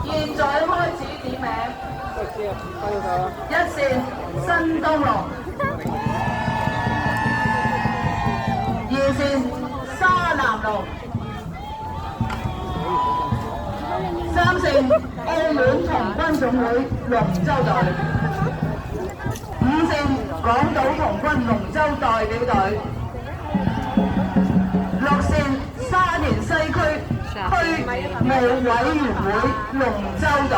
現在開始點名。一線新東龍，二線沙南龍，三線澳門童軍總會龍舟隊，五線港島童軍龍舟代表隊，六線沙田西區區務委員會龍舟隊，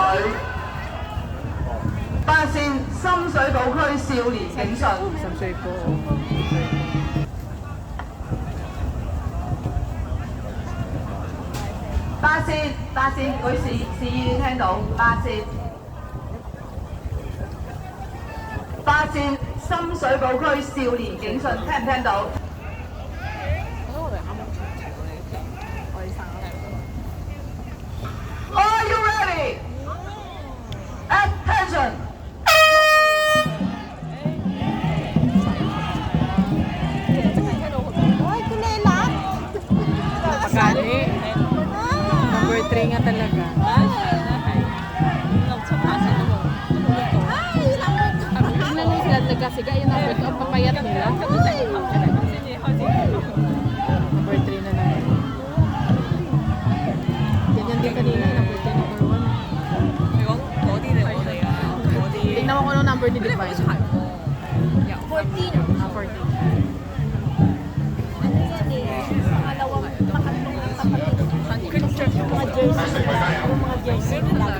八線深水埗區少年警訊。深水埗。八線舉示意聽到，八線深水埗區少年警訊聽唔聽到？Are you ready? Attention! Pagkali. Number 3 nga talaga. Tingnan mo sila nagkasiga. Yung number 2 ang papayat nila. Number 3 na lang. Ganyan din kanina. Number 10, number 1. Tingnan mo kung anong number ni Divine. 14. 14. Mga jersey nila. 1,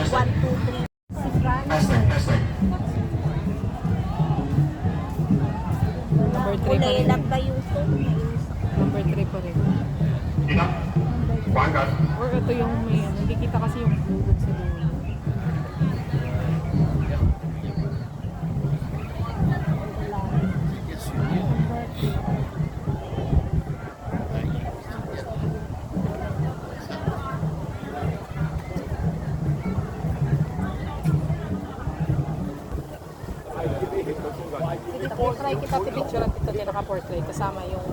2, 3. Si Franz. Number 3 pa rin. Number 3 pa rin. Or ito yung may hindi kita kasi yung blue dun sa dulo. Try kita pipicture at ito din naka-portrait kasama yung